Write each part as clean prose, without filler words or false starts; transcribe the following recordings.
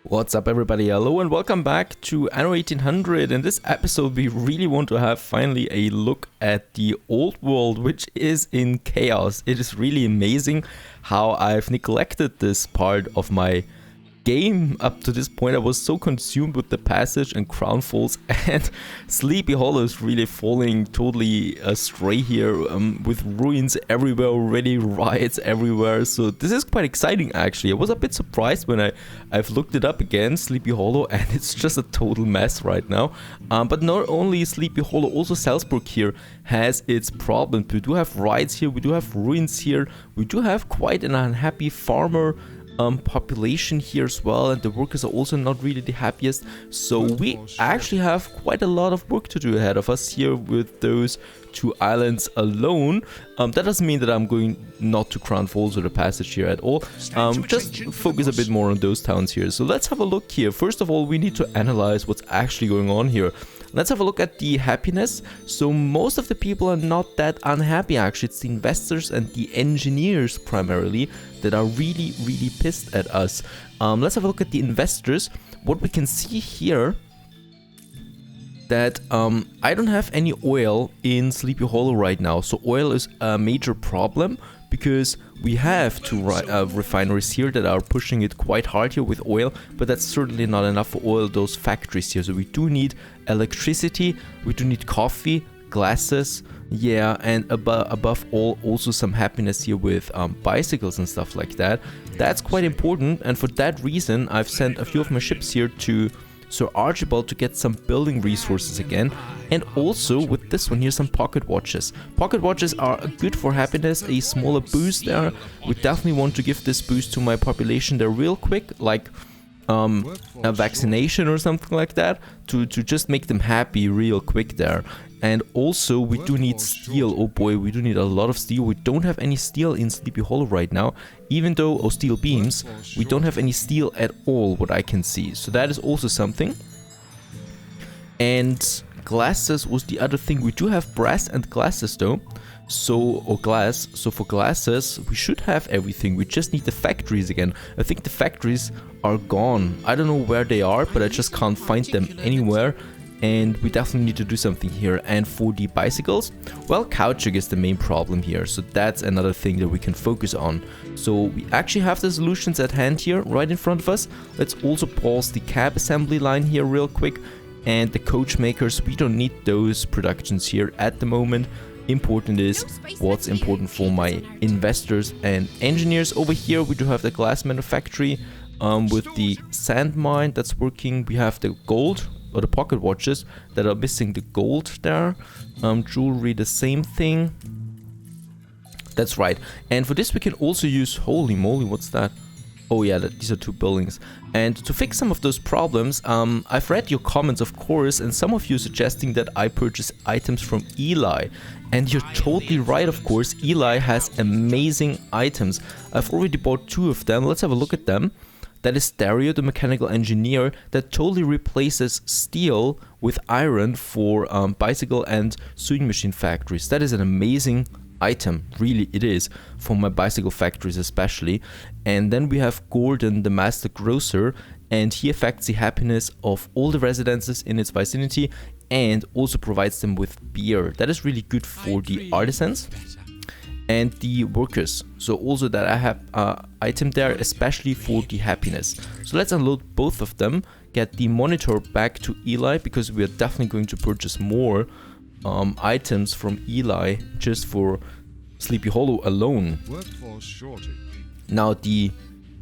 What's up everybody, hello and welcome back to Anno 1800. In this episode we really want to have finally a look at the old world, which is in chaos. It is really amazing how I've neglected this part of my game up to this point. I was so consumed with the passage and Crown Falls, and Sleepy Hollow is really falling totally astray here, with ruins everywhere already, riots everywhere. So this is quite exciting actually. I was a bit surprised when I've looked it up again, Sleepy Hollow, and it's just a total mess right now. But not only Sleepy Hollow, also Salzburg here has its problems. We do have riots here, we do have ruins here, we do have quite an unhappy farmer population here as well, and the workers are also not really the happiest. So we actually have quite a lot of work to do ahead of us here with those two islands alone. That doesn't mean that I'm going not to Crown Falls or the passage here at all. Just focus a bit more on those towns here. So let's have a look here. First of all, we need to analyze what's actually going on here. Let's have a look at the happiness. So most of the people are not that unhappy actually. It's the investors and the engineers primarily that are really pissed at us. Let's have a look at the investors. What we can see here, that I don't have any oil in Sleepy Hollow right now. So oil is a major problem because we have two refineries here that are pushing it quite hard here with oil, but that's certainly not enough for oil those factories here. So we do need electricity, we do need coffee, glasses, yeah, and above all also some happiness here with bicycles and stuff like that. That's quite important, and for that reason I've sent a few of my ships here to Sir Archibald to get some building resources again. And also with this one here, some pocket watches. Pocket watches are good for happiness, a smaller boost there. We definitely want to give this boost to my population there real quick, like a vaccination or something like that, to just make them happy real quick there. And also we do need steel. Oh boy, we do need a lot of steel. We don't have any steel in Sleepy Hollow right now, even though, or steel beams, we don't have any steel at all what I can see. So that is also something. And glasses was the other thing. We do have brass and glasses though. So, or glass. So for glasses we should have everything. We just need the factories again. I think the factories are gone. I don't know where they are, but I just can't find them anywhere. And we definitely need to do something here. And for the bicycles, well, caoutchouc is the main problem here, so that's another thing that we can focus on. So we actually have the solutions at hand here right in front of us. Let's also pause the cab assembly line here real quick, and the coach makers, we don't need those productions here at the moment. Important is what's important for my investors and engineers. Over here we do have the glass manufactory with the sand mine that's working. We have the gold, or the pocket watches that are missing the gold there. Jewelry, the same thing. That's right. And for this we can also use, holy moly, what's that? Oh yeah, these are two buildings. And to fix some of those problems, I've read your comments of course, and some of you suggesting that I purchase items from Eli. And you're totally right, of course. Eli has amazing items. I've already bought two of them. Let's have a look at them. That is Dario, the mechanical engineer, that totally replaces steel with iron for bicycle and sewing machine factories. That is an amazing item, really it is, for my bicycle factories especially. And then we have Gordon, the master grocer, and he affects the happiness of all the residences in its vicinity and also provides them with beer. That is really good for the artisans and the workers. So also that I have item there, especially for the happiness. So let's unload both of them, get the monitor back to Eli, because we are definitely going to purchase more items from Eli just for Sleepy Hollow alone. Now the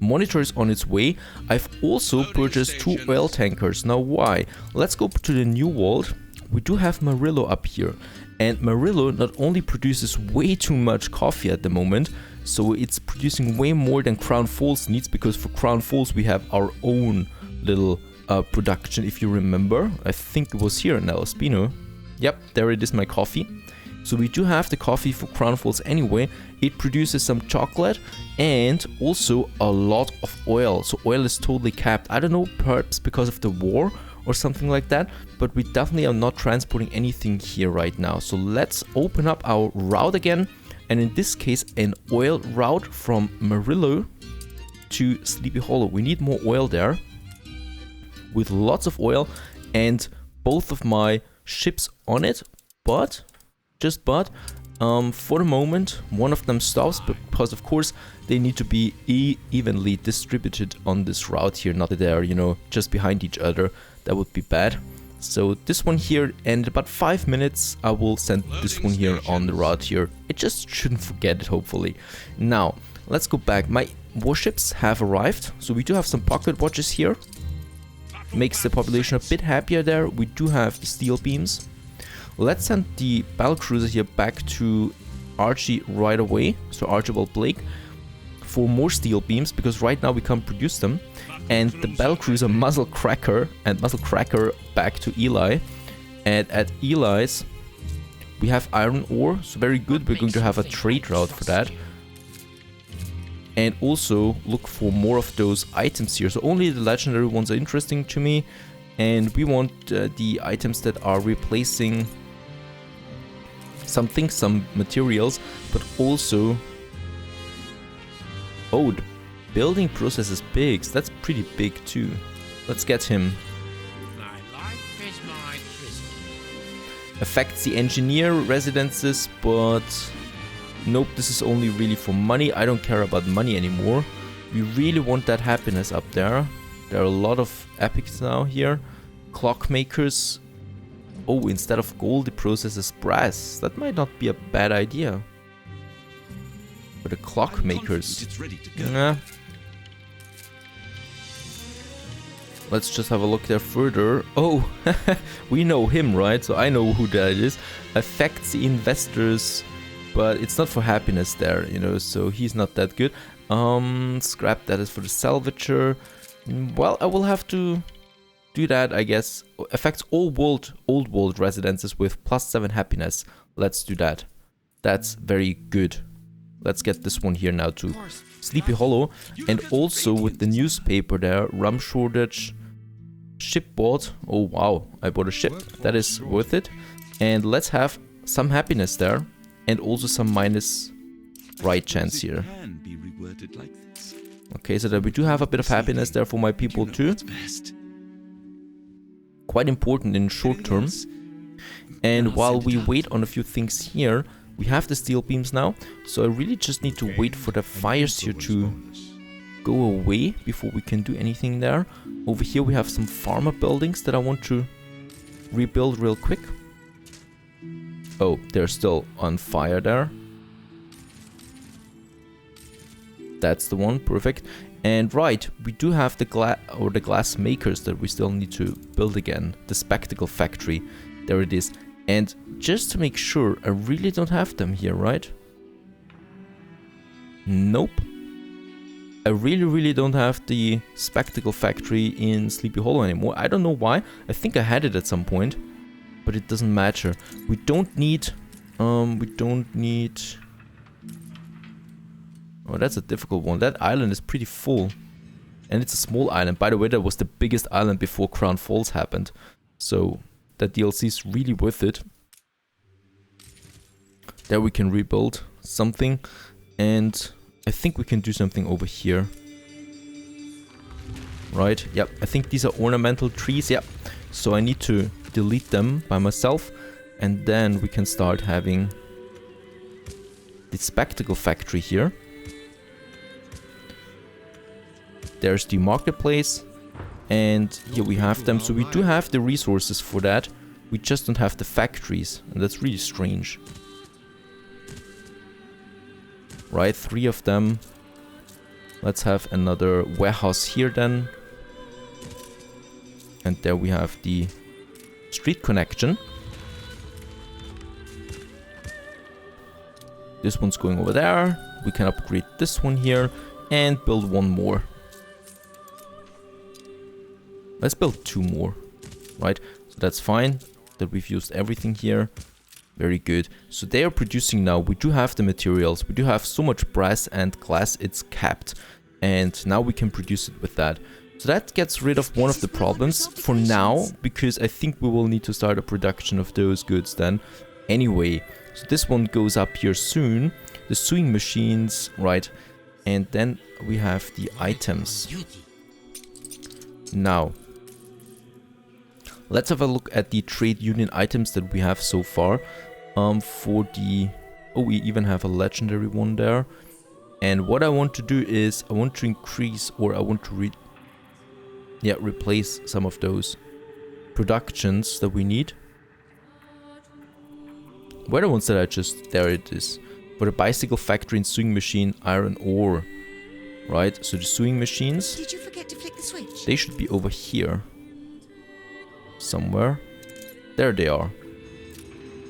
monitor is on its way. I've also purchased 2 oil tankers. Now why? Let's go to the new world. We do have Marillo up here. And Marillo not only produces way too much coffee at the moment, so it's producing way more than Crown Falls needs, because for Crown Falls we have our own little production, if you remember. I think it was here in El Espino. Yep, there it is, my coffee. So we do have the coffee for Crown Falls anyway. It produces some chocolate and also a lot of oil. So oil is totally capped. I don't know, perhaps because of the war or something like that, but we definitely are not transporting anything here right now. So let's open up our route again, and in this case an oil route from Marillo to Sleepy Hollow. We need more oil there. with lots of oil and both of my ships on it, but for the moment one of them stops because of course they need to be evenly distributed on this route here, not that they are, you know, just behind each other. That would be bad. So this one here, and in about 5 minutes I will send this one here on the route here. It just shouldn't forget it, hopefully. Now let's go back. My warships have arrived, so we do have some pocket watches here. Makes the population a bit happier there. We do have the steel beams. Let's send the battlecruiser here back to Archie right away, so Archibald Blake, for more steel beams, because right now we can't produce them. And the battlecruiser Muzzle Cracker back to Eli. And at Eli's we have iron ore, so very good. We're going to have a trade route for that. And also look for more of those items here. So only the legendary ones are interesting to me. And we want the items that are replacing some materials, but also... Oh, the building process is big, so that's pretty big too. Let's get him. My life is my prison. Affects the engineer residences, but nope, this is only really for money. I don't care about money anymore. We really want that happiness up there. There are a lot of epics now here. Clockmakers. Oh, instead of gold, it processes brass. That might not be a bad idea. For the clockmakers. Nah. Let's just have a look there further. Oh, we know him, right? So I know who that is. Affects the investors, but it's not for happiness there, you know, so he's not that good. Scrap that is for the salvager. Well, I will have to do that, I guess. Affects all old world residences with +7 happiness. Let's do that. That's very good. Let's get this one here now to Sleepy Hollow. And also with the newspaper there, rum shortage, ship bought. Oh wow, I bought a ship. That is worth it. And let's have some happiness there. And also some minus right chance here. Okay, so that we do have a bit of happiness there for my people too. Quite important in short term. And while we wait on a few things here, we have the steel beams now, so I really just need to wait for the fires here to go away before we can do anything there. Over here we have some farmer buildings that I want to rebuild real quick. Oh, they're still on fire there. That's the one, perfect. And right, we do have the glass makers that we still need to build again. The spectacle factory, there it is. And just to make sure, I really don't have them here, right? Nope. I really don't have the spectacle factory in Sleepy Hollow anymore. I don't know why. I think I had it at some point, but it doesn't matter. We don't need... Oh, that's a difficult one. That island is pretty full. And it's a small island. By the way, that was the biggest island before Crown Falls happened. So... that DLC is really worth it. There we can rebuild something. And I think we can do something over here. Right, yep. I think these are ornamental trees, yep. So I need to delete them by myself. And then we can start having the spectacle factory here. There's the marketplace. And here we have them, so we do have the resources for that. We just don't have the factories, and that's really strange. Right, 3 of them. Let's have another warehouse here then. And there we have the street connection. This one's going over there. We can upgrade this one here and build one more. Let's build 2 more, right? So that's fine that we've used everything here. Very good. So they are producing now. We do have the materials. We do have so much brass and glass, it's capped. And now we can produce it with that. So that gets rid of one of the problems for now, because I think we will need to start a production of those goods then anyway. So this one goes up here soon. The sewing machines, right? And then we have the items. Now, Let's have a look at the trade union items that we have so far. For the... Oh, we even have a legendary one there. And what I want to do is I want to increase, or I want to replace some of those productions that we need. Where are the ones that I just... There it is. For the bicycle factory and sewing machine, iron ore. Right, so the sewing machines... Did you forget to flick the switch? They should be over here. Somewhere. There they are.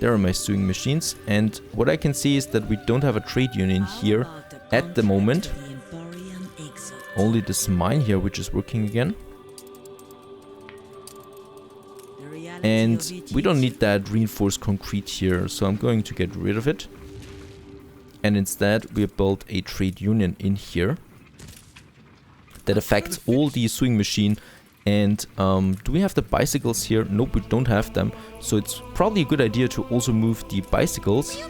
There are my sewing machines. And what I can see is that we don't have a trade union here at the moment. Only this mine here which is working again. And we don't need that reinforced concrete here, so I'm going to get rid of it. And instead we built a trade union in here that affects all the sewing machine. And do we have the bicycles here? Nope, we don't have them. So it's probably a good idea to also move the bicycles,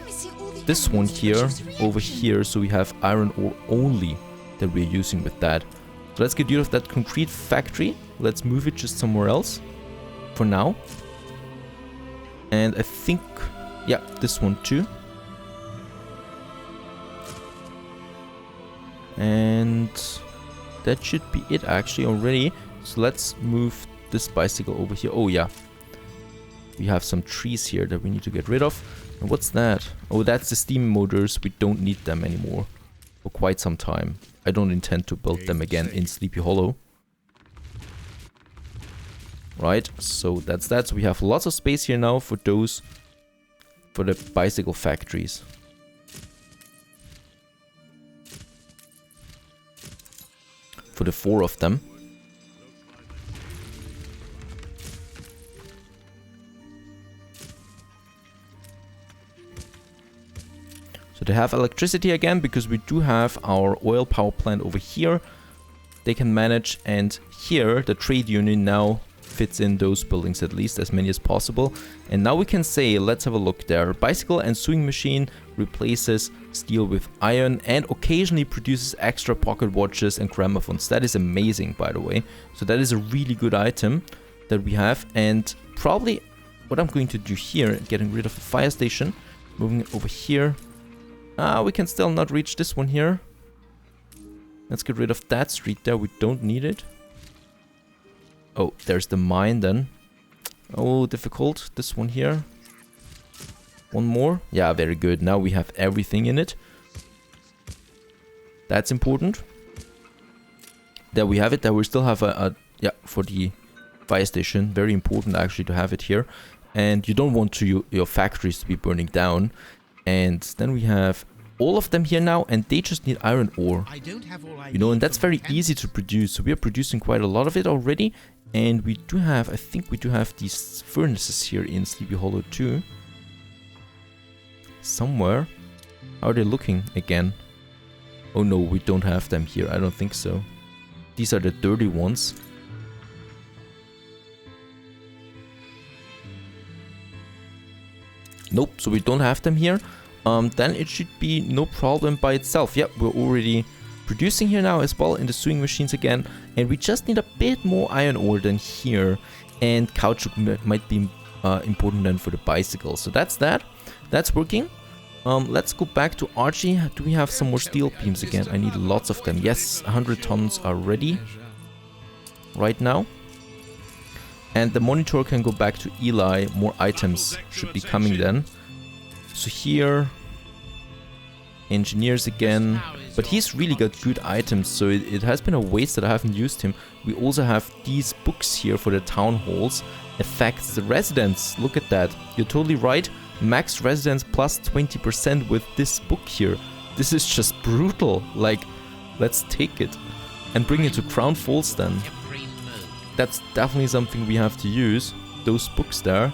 this one here, over here, so we have iron ore only that we're using with that. So let's get rid of that concrete factory. Let's move it just somewhere else for now. And I think, yeah, this one too. And that should be it actually already. So let's move this bicycle over here. Oh yeah, we have some trees here that we need to get rid of. And what's that? Oh, that's the steam motors. We don't need them anymore for quite some time. I don't intend to build them again in Sleepy Hollow. Right, so that's that. So we have lots of space here now for those, for the bicycle factories. For the 4 of them. So they have electricity again, because we do have our oil power plant over here. They can manage, and here the trade union now fits in those buildings, at least as many as possible. And now we can say, let's have a look there. Bicycle and sewing machine replaces steel with iron and occasionally produces extra pocket watches and gramophones. That is amazing, by the way. So that is a really good item that we have. And probably what I'm going to do here, getting rid of the fire station, moving it over here. We can still not reach this one here. Let's get rid of that street there. We don't need it. Oh, there's the mine then. Oh, difficult. This one here. One more. Yeah, very good. Now we have everything in it. That's important. There we have it. There we still have yeah, for the fire station. Very important actually to have it here. And you don't want your factories to be burning down. And then we have all of them here now, and they just need iron ore. You know, and that's very easy to produce. So we are producing quite a lot of it already. And we do have, I think we do have these furnaces here in Sleepy Hollow too. Somewhere. How are they looking again? Oh no, we don't have them here. I don't think so. These are the dirty ones. Nope, so we don't have them here. Then it should be no problem by itself. Yep, we're already producing here now as well in the sewing machines again. And we just need a bit more iron ore than here. And caoutchouc might be important then for the bicycle. So that's that. That's working. Let's go back to Archie. Do we have some more steel beams again? I need lots of them. Yes, 100 tons are ready right now. And the monitor can go back to Eli. More items should be coming then. So here, engineers again. But he's really got good items, so it has been a waste that I haven't used him. We also have these books here for the town halls. Affects the residents. Look at that. You're totally right. Max residents plus 20% with this book here. This is just brutal. Like, let's take it and bring it to Crown Falls then. That's definitely something we have to use. Those books there.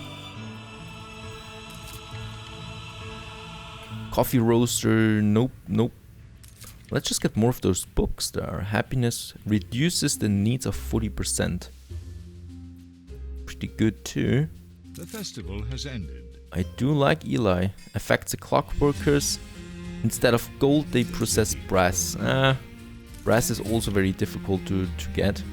Coffee roaster. Nope, nope. Let's just get more of those books there. Happiness reduces the needs of 40%. Pretty good too. The festival has ended. I do like Eli. Affects the clockworkers. Instead of gold, they process brass. Brass is also very difficult to get.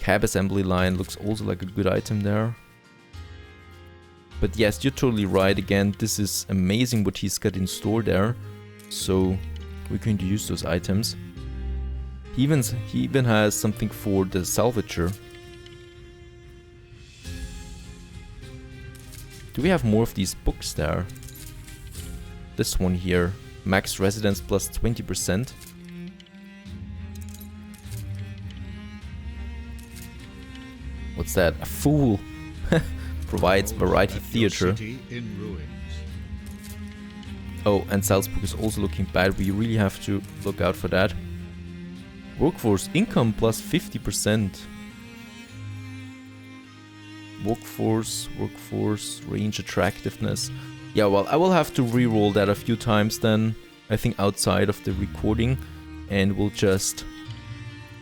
Cab assembly line looks also like a good item there. But yes, you're totally right. Again, this is amazing what he's got in store there. So we're going to use those items. He even has something for the salvager. Do we have more of these books there? This one here. Max residence plus 20%. What's that? A fool. Provides variety theater. Oh, and Salzburg is also looking bad. We really have to look out for that. Workforce income plus 50%. Workforce, range attractiveness. Yeah, well, I will have to re-roll that a few times then. I think outside of the recording. And we'll just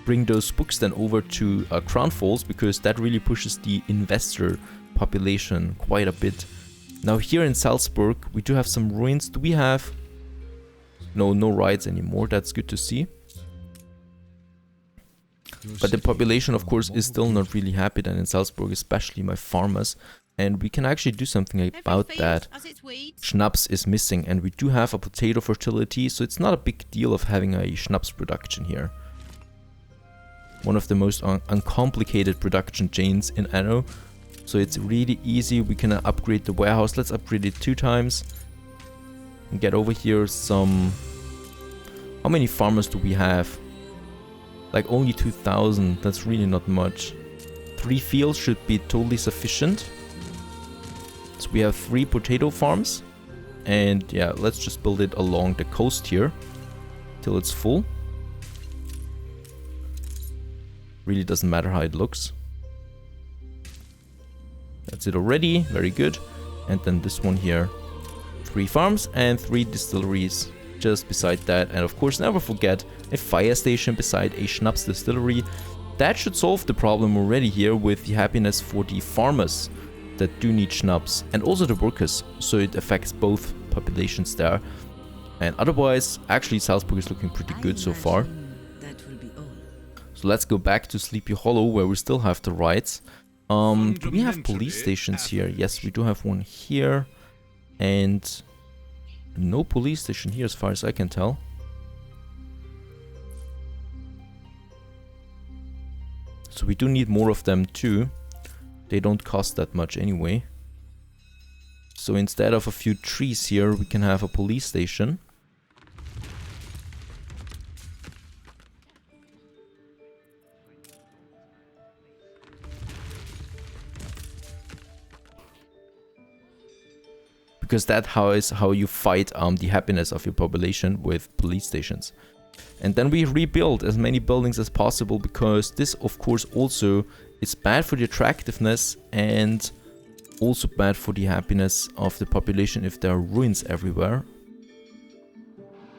bring those books then over to Crown Falls, because that really pushes the investor population quite a bit. Now here in Salzburg, we do have some ruins. Do we have... No rides anymore. That's good to see. But the population, of course, is still not really happy then in Salzburg, especially my farmers. And we can actually do something about that. Schnapps is missing, and we do have a potato fertility, so it's not a big deal of having a schnapps production here. One of the most uncomplicated production chains in Anno. So it's really easy. We can upgrade the warehouse. Let's upgrade it 2 times. And get over here some... How many farmers do we have? Like only 2,000. That's really not much. 3 fields should be totally sufficient. So we have 3 potato farms. And yeah, let's just build it along the coast here. Till it's full. Really doesn't matter how it looks. That's it already. Very good. And then this one here. 3 farms and 3 distilleries. Just beside that. And of course, never forget a fire station beside a schnapps distillery. That should solve the problem already here with the happiness for the farmers that do need schnapps. And also the workers. So it affects both populations there. And otherwise, actually Salzburg is looking pretty good so far. So let's go back to Sleepy Hollow where we still have the rights. Do we have police stations here? Yes, we do have one here. And no police station here as far as I can tell. So we do need more of them too. They don't cost that much anyway. So instead of a few trees here, we can have a police station. Because that is how you fight the happiness of your population with police stations. And then we rebuild as many buildings as possible, because this of course also is bad for the attractiveness and also bad for the happiness of the population if there are ruins everywhere.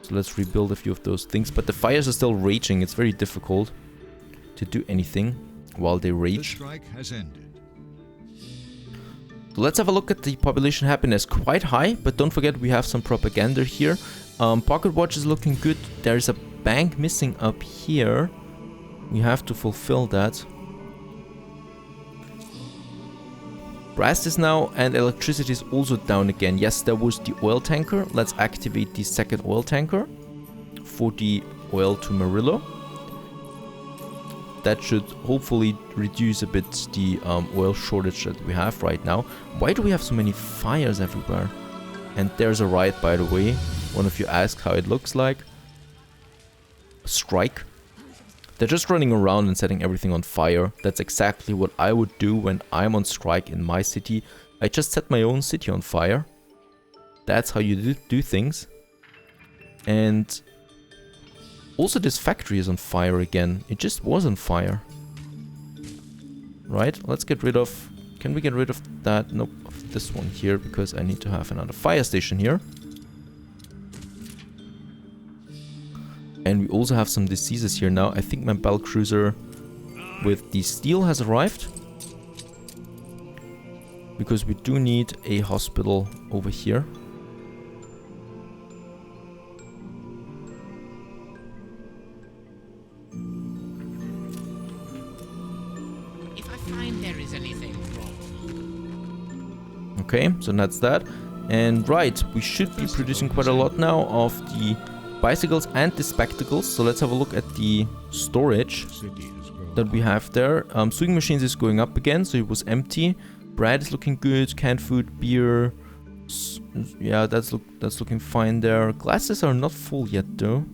So let's rebuild a few of those things. But the fires are still raging. It's very difficult to do anything while they rage. The strike has ended. Let's have a look at the population happiness. Quite high, but don't forget we have some propaganda here. Pocket watch is looking good. There's a bank missing up here. We have to fulfill that. Brass is now, and electricity is also down again. Yes, there was the oil tanker. Let's activate the second oil tanker for the oil to Murillo. That should hopefully reduce a bit the oil shortage that we have right now. Why do we have so many fires everywhere? And there's a riot, by the way. One of you asked how it looks like. A strike. They're just running around and setting everything on fire. That's exactly what I would do when I'm on strike in my city. I just set my own city on fire. That's how you do things. And also this factory is on fire again. It just was on fire. Right, let's get rid of... Can we get rid of that? Nope, of this one here, because I need to have another fire station here. And we also have some diseases here now. I think my battle cruiser with the steel has arrived. Because we do need a hospital over here. Is anything wrong? Okay, so that's that. And right, we should be producing quite a lot now of the bicycles and the spectacles. So let's have a look at the storage that we have there. Sewing machines is going up again, so it was empty. Bread is looking good. Canned food, beer. Yeah, that's looking fine there. Glasses are not full yet though,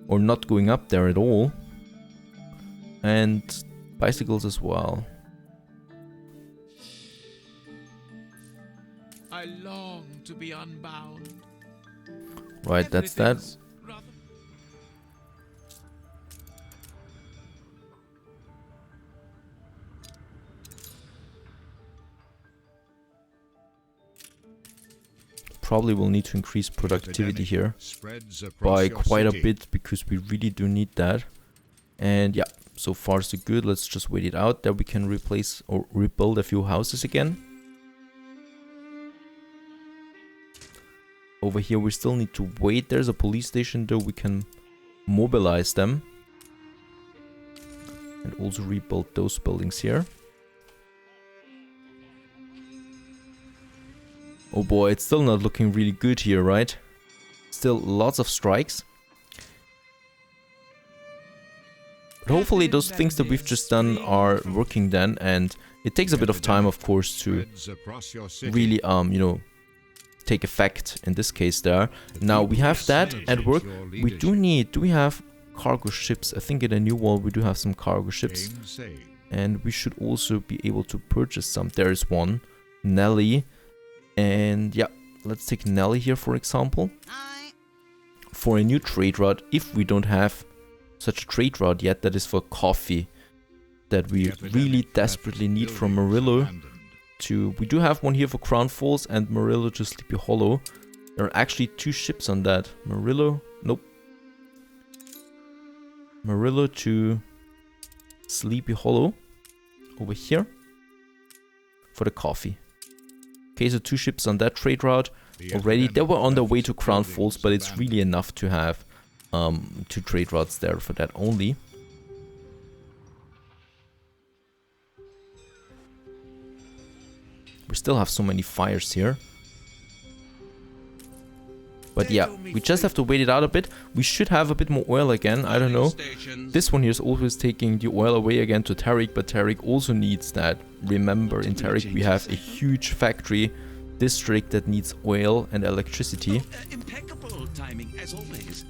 or not going up there at all. And bicycles as well. I long to be unbound. Right, that's that. Everything's rather- Probably will need to increase productivity here Spreads across by your quite a city. bit, because we really do need that. And yeah, so far so good. Let's just wait it out. There we can replace or rebuild a few houses again. Over here we still need to wait. There's a police station though. We can mobilize them. And also rebuild those buildings here. Oh boy, it's still not looking really good here, right? Still lots of strikes. But hopefully those things that we've just done are working then, and it takes a bit of time, of course, to Spreads across your city. really, you know, take effect in this case there. Now we have that at work. We do need, do we have cargo ships? I think in a new wall we do have some cargo ships. Game saved. And we should also be able to purchase some. There's one, Nelly. And yeah, let's take Nelly here for example. For a new trade route, if we don't have such a trade route yet, that is for coffee, that we really desperately need from Murillo to... We do have one here for Crown Falls and Murillo to Sleepy Hollow. There are actually two ships on that. Murillo, nope. Murillo to Sleepy Hollow over here for the coffee. Okay, so two ships on that trade route already. They were on their way to Crown Falls, but it's really enough to have two trade routes there for that only. We still have so many fires here. But yeah, we just have to wait it out a bit. We should have a bit more oil again, I don't know. This one here is always taking the oil away again to Tariq, but Tariq also needs that. Remember, in Tariq we have a huge factory district that needs oil and electricity. Impeccable timing, as always.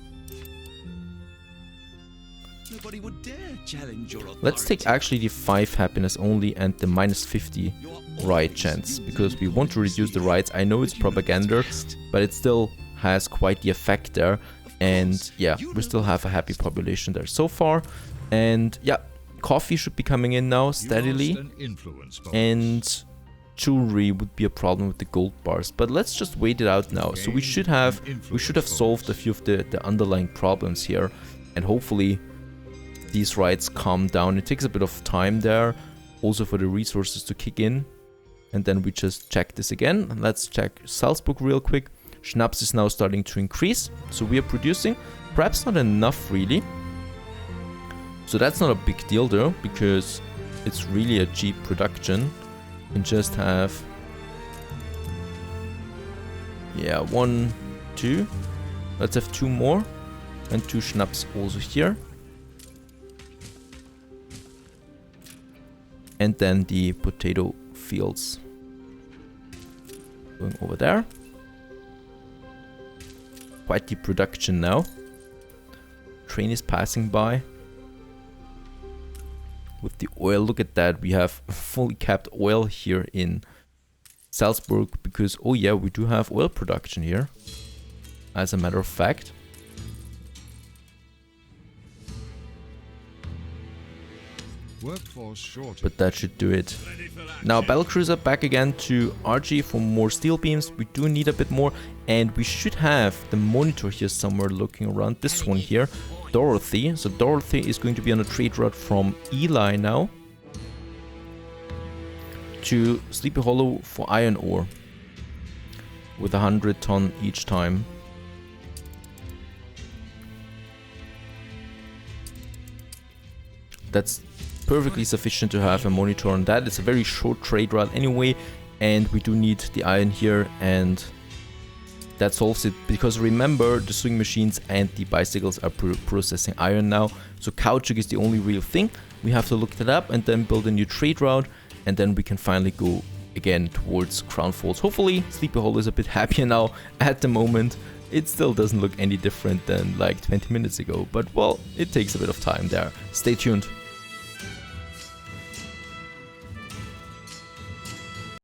Nobody would dare challenge your authority. Let's take actually the 5 happiness only and the minus 50 right chance, because we want to reduce the rights. I know it's propaganda, but it still has quite the effect there. And yeah, we still have a happy population there so far. And yeah, coffee should be coming in now steadily. And jewelry would be a problem with the gold bars, but let's just wait it out now. So we should have solved a few of the underlying problems here, and hopefully these rights calm down. It takes a bit of time there also for the resources to kick in. And then we just check this again. Let's check Salzburg real quick. Schnapps is now starting to increase, so we are producing, perhaps not enough really. So that's not a big deal though, because it's really a cheap production. You can just have, yeah, 1, 2. Let's have 2 more, and 2 schnapps also here. And then the potato fields going over there. Quite the production now. Train is passing by. With the oil, look at that. We have fully capped oil here in Salzburg because, oh yeah, we do have oil production here. As a matter of fact. But that should do it. Now Battlecruiser back again to RG for more steel beams. We do need a bit more, and we should have the monitor here somewhere looking around. This one here, Dorothy. So Dorothy is going to be on a trade route from Eli now to Sleepy Hollow for iron ore with 100 ton each time. That's perfectly sufficient to have a monitor on that. It's a very short trade route anyway, and we do need the iron here, and that solves it, because remember, the sewing machines and the bicycles are processing iron now, so caoutchouc is the only real thing. We have to look that up and then build a new trade route, and then we can finally go again towards Crown Falls. Hopefully Sleepy Hollow is a bit happier now. At the moment it still doesn't look any different than like 20 minutes ago, but well, it takes a bit of time there. Stay tuned.